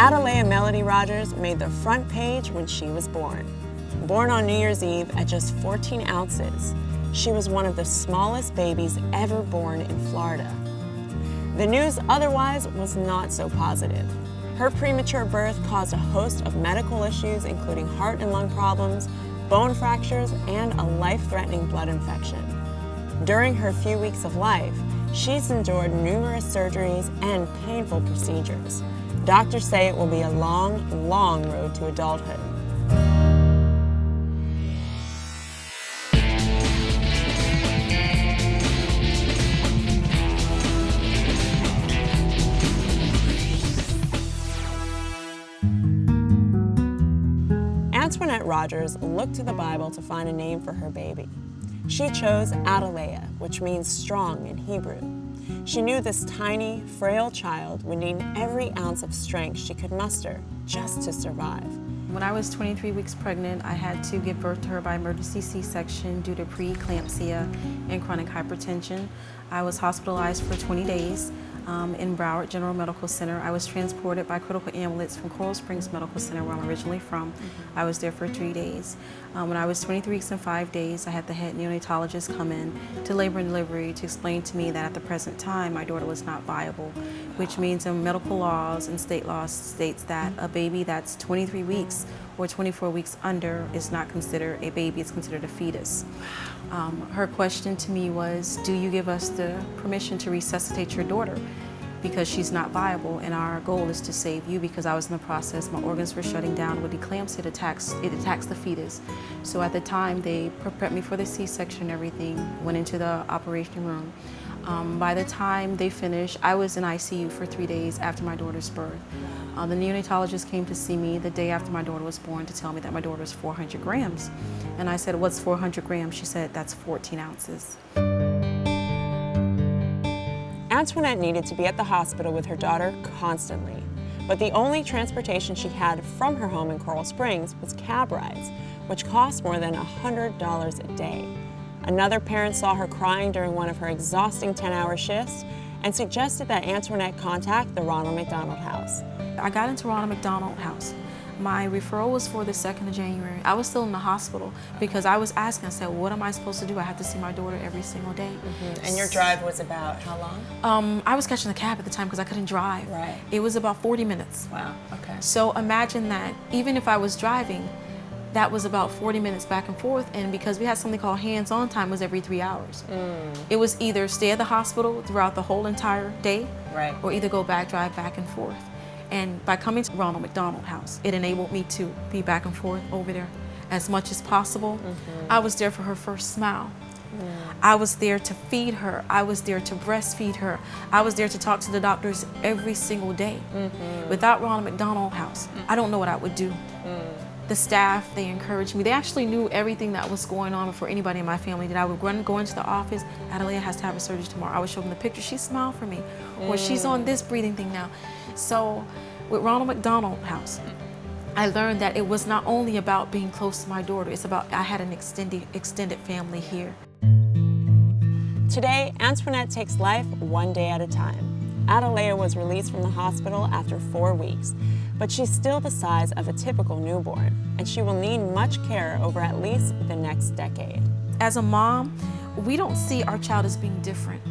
Adalea Melody Rogers made the front page when she was born. Born on New Year's Eve at just 14 ounces, she was one of the smallest babies ever born in Florida. The news otherwise was not so positive. Her premature birth caused a host of medical issues, including heart and lung problems, bone fractures, and a life-threatening blood infection. During her few weeks of life, she's endured numerous surgeries and painful procedures. Doctors say it will be a long, long road to adulthood. Antoinette Rogers looked to the Bible to find a name for her baby. She chose Adalea, which means strong in Hebrew. She knew this tiny, frail child would need every ounce of strength she could muster just to survive. When I was 23 weeks pregnant, I had to give birth to her by emergency C-section due to preeclampsia and chronic hypertension. I was hospitalized for 20 days in Broward General Medical Center. I was transported by critical ambulance from Coral Springs Medical Center, where I'm originally from. I was there for 3 days. When I was 23 weeks and 5 days, I had the head neonatologist come in to labor and delivery to explain to me that at the present time, my daughter was not viable, which means in medical laws and state laws states that a baby that's 23 weeks or 24 weeks under is not considered a baby, it's considered a fetus. Her question to me was, do you give us the permission to resuscitate your daughter? Because she's not viable, and our goal is to save you, because I was in the process, my organs were shutting down with eclampsia, it attacks the fetus. So at the time, they prepped me for the C-section and everything, went into the operation room. By the time they finished, I was in ICU for 3 days after my daughter's birth. The neonatologist came to see me the day after my daughter was born to tell me that my daughter was 400 grams. And I said, what's 400 grams? She said, that's 14 ounces. Antoinette needed to be at the hospital with her daughter constantly, but the only transportation she had from her home in Coral Springs was cab rides, which cost more than $100 a day. Another parent saw her crying during one of her exhausting 10-hour shifts and suggested that Antoinette contact the Ronald McDonald House. I got into Ronald McDonald House. My referral was for the 2nd of January. I was still in the hospital because I was asking, I said, what am I supposed to do? I have to see my daughter every single day. And your drive was about how long? I was catching the cab at the time because I couldn't drive. Right. It was about 40 minutes. Wow, okay. So imagine that, even if I was driving, that was about 40 minutes back and forth, and because we had something called hands-on time, was every 3 hours. It was either stay at the hospital throughout the whole entire day, right, or either go back, drive back and forth. And by coming to Ronald McDonald House, it enabled me to be back and forth over there as much as possible. I was there for her first smile. I was there to feed her. I was there to breastfeed her. I was there to talk to the doctors every single day. Without Ronald McDonald House, I don't know what I would do. The staff, they encouraged me. They actually knew everything that was going on before anybody in my family did. I would go into the office, Adalea has to have a surgery tomorrow. I would show them the picture, she smiled for me. Or she's on this breathing thing now. So with Ronald McDonald House, I learned that it was not only about being close to my daughter, it's about I had an extended family here. Today, Antoinette takes life one day at a time. Adalea was released from the hospital after 4 weeks, but she's still the size of a typical newborn, and she will need much care over at least the next decade. As a mom, we don't see our child as being different.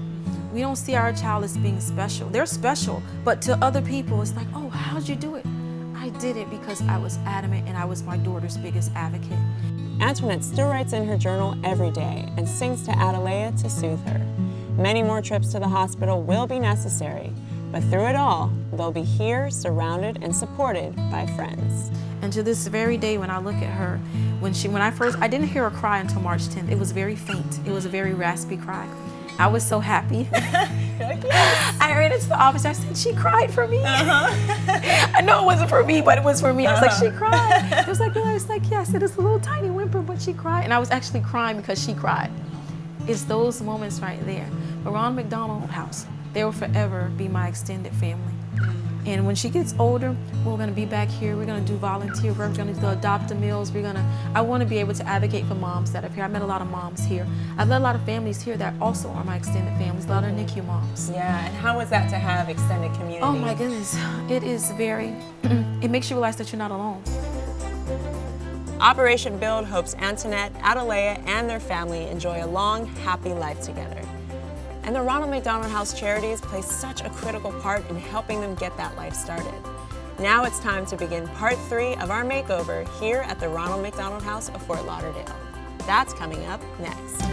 We don't see our child as being special. They're special, but to other people, it's like, oh, how'd you do it? I did it because I was adamant and I was my daughter's biggest advocate. Antoinette still writes in her journal every day and sings to Adalea to soothe her. Many more trips to the hospital will be necessary, but through it all, they'll be here, surrounded and supported by friends. And to this very day, when I look at her, I didn't hear her cry until March 10th. It was very faint. It was a very raspy cry. I was so happy. Like, yes. I ran into the office, I said, she cried for me. I know it wasn't for me, but it was for me. I was like, she cried. It was like, yeah, it's like, yeah, I said, it's a little tiny whimper, but she cried. And I was actually crying because she cried. It's those moments right there. But Ronald McDonald House, they will forever be my extended family. And when she gets older, we're gonna be back here. We're gonna do volunteer work. We're gonna do adopt-a-meals. I wanna be able to advocate for moms that are here. I met a lot of moms here. I've met a lot of families here that also are my extended families, a lot of NICU moms. Yeah, and how is that to have extended community? Oh my goodness, it is very, it makes you realize that you're not alone. Operation Build hopes Antoinette, Adelea, and their family enjoy a long, happy life together. And the Ronald McDonald House Charities play such a critical part in helping them get that life started. Now it's time to begin part 3 of our makeover here at the Ronald McDonald House of Fort Lauderdale. That's coming up next.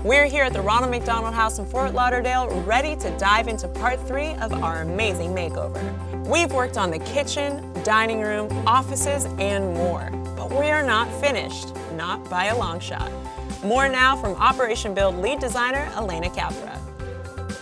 We're here at the Ronald McDonald House in Fort Lauderdale, ready to dive into part 3 of our amazing makeover. We've worked on the kitchen, dining room, offices, and more. But we are not finished, not by a long shot. More now from Operation Build lead designer, Elena Capra.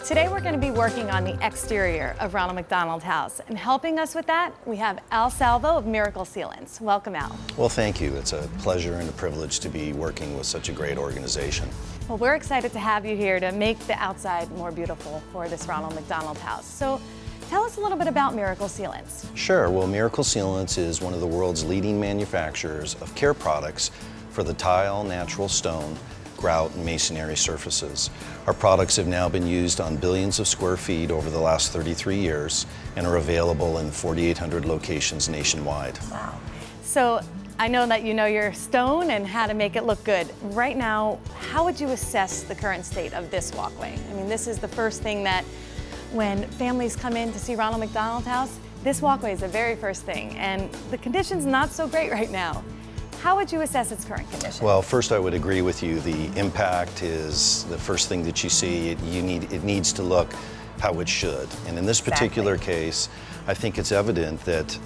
Today we're going to be working on the exterior of Ronald McDonald House, and helping us with that, we have Al Salvo of Miracle Sealants. Welcome, Al. Well, thank you. It's a pleasure and a privilege to be working with such a great organization. Well, we're excited to have you here to make the outside more beautiful for this Ronald McDonald House. So tell us a little bit about Miracle Sealants. Sure. Well, Miracle Sealants is one of the world's leading manufacturers of care products for the tile, natural stone, grout, and masonry surfaces. Our products have now been used on billions of square feet over the last 33 years and are available in 4,800 locations nationwide. Wow. So I know that you know your stone and how to make it look good. Right now, how would you assess the current state of this walkway? I mean, this is the first thing that when families come in to see Ronald McDonald House, this walkway is the very first thing, and the condition's not so great right now. How would you assess its current condition? Well, first I would agree with you. The impact is the first thing that you see. It needs to look how it should. And in this particular case, I think it's evident that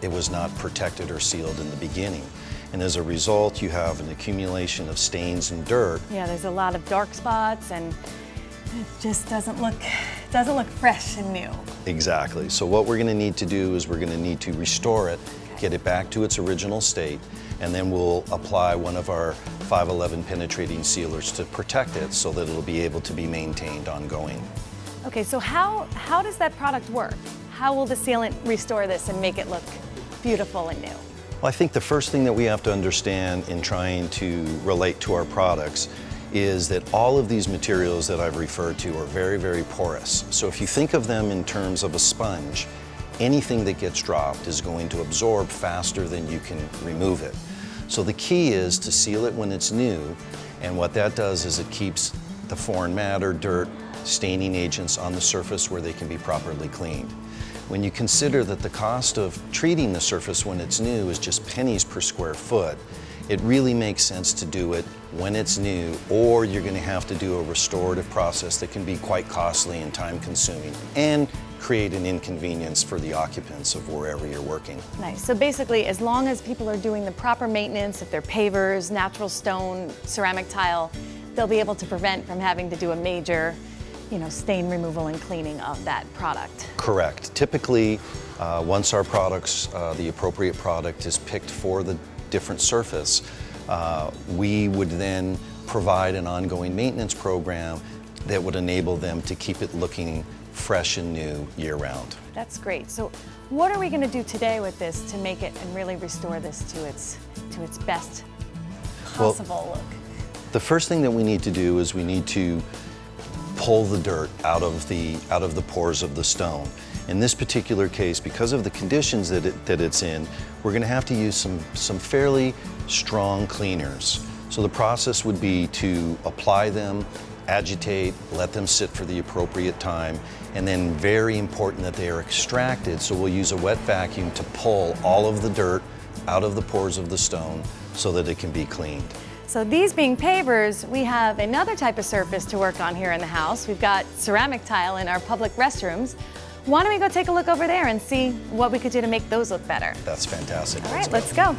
it was not protected or sealed in the beginning. And as a result, you have an accumulation of stains and dirt. Yeah, there's a lot of dark spots, and it just doesn't look fresh and new. Exactly. So what we're going to need to do is we're going to need to restore it, get it back to its original state, and then we'll apply one of our 511 penetrating sealers to protect it so that it'll be able to be maintained ongoing. Okay, so how does that product work? How will the sealant restore this and make it look beautiful and new? Well, I think the first thing that we have to understand in trying to relate to our products is that all of these materials that I've referred to are very, very porous. So if you think of them in terms of a sponge, anything that gets dropped is going to absorb faster than you can remove it. So the key is to seal it when it's new, and what that does is it keeps the foreign matter, dirt, staining agents on the surface where they can be properly cleaned. When you consider that the cost of treating the surface when it's new is just pennies per square foot, it really makes sense to do it when it's new, or you're going to have to do a restorative process that can be quite costly and time-consuming and create an inconvenience for the occupants of wherever you're working. Nice. So basically, as long as people are doing the proper maintenance, if they're pavers, natural stone, ceramic tile, they'll be able to prevent from having to do a major, stain removal and cleaning of that product. Correct. Typically, once our products, the appropriate product is picked for the different surface, we would then provide an ongoing maintenance program that would enable them to keep it looking fresh and new year-round. That's great. So what are we going to do today with this to make it and really restore this to its best possible look? The first thing that we need to do is we need to pull the dirt out of the pores of the stone. In this particular case, because of the conditions that it's in, we're going to have to use some fairly strong cleaners. So the process would be to apply them, agitate, let them sit for the appropriate time, and then very important that they are extracted, so we'll use a wet vacuum to pull all of the dirt out of the pores of the stone so that it can be cleaned. So these being pavers, we have another type of surface to work on here in the house. We've got ceramic tile in our public restrooms. Why don't we go take a look over there and see what we could do to make those look better? That's fantastic. All right, let's go.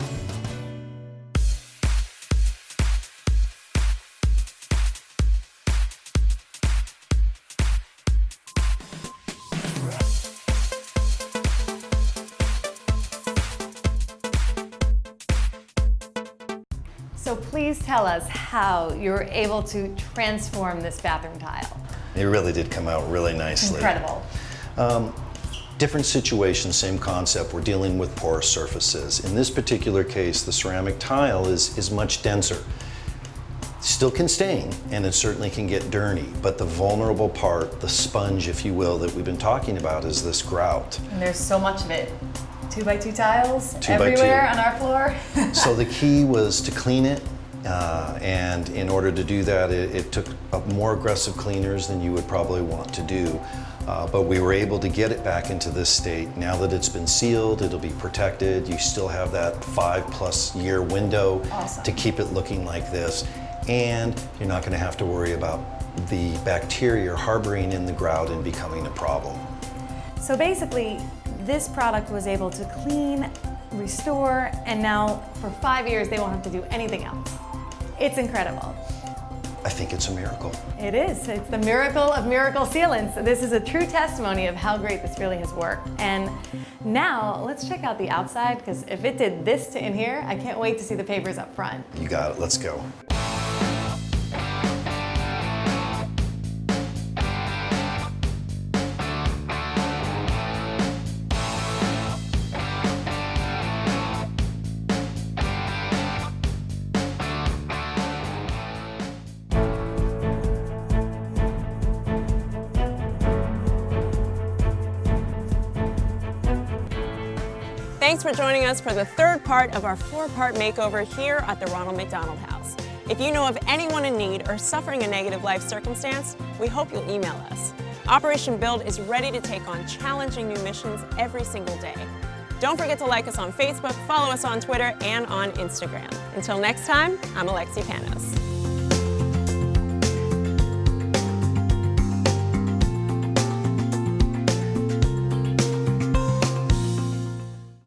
please tell us how you were able to transform this bathroom tile. It really did come out really nicely. Incredible. Different situation, same concept. We're dealing with porous surfaces. In this particular case, the ceramic tile is much denser. Still can stain, and it certainly can get dirty, but the vulnerable part, the sponge, if you will, that we've been talking about is this grout. And there's so much of it. 2x2 tiles 2x2. everywhere on our floor. So the key was to clean it, and in order to do that, it took more aggressive cleaners than you would probably want to do. But we were able to get it back into this state. Now that it's been sealed, it'll be protected. You still have that 5+ year window Awesome. to keep it looking like this. And you're not going to have to worry about the bacteria harboring in the grout and becoming a problem. So basically, this product was able to clean, restore, and now for 5 years they won't have to do anything else. It's incredible. I think it's a miracle. It is. It's the miracle of miracle sealants. This is a true testimony of how great this really has worked. And now let's check out the outside, because if it did this to in here, I can't wait to see the papers up front. You got it. Let's go. Thanks for joining us for the third part of our 4-part makeover here at the Ronald McDonald House. If you know of anyone in need or suffering a negative life circumstance, we hope you'll email us. Operation Build is ready to take on challenging new missions every single day. Don't forget to like us on Facebook, follow us on Twitter, and on Instagram. Until next time, I'm Alexi Panos.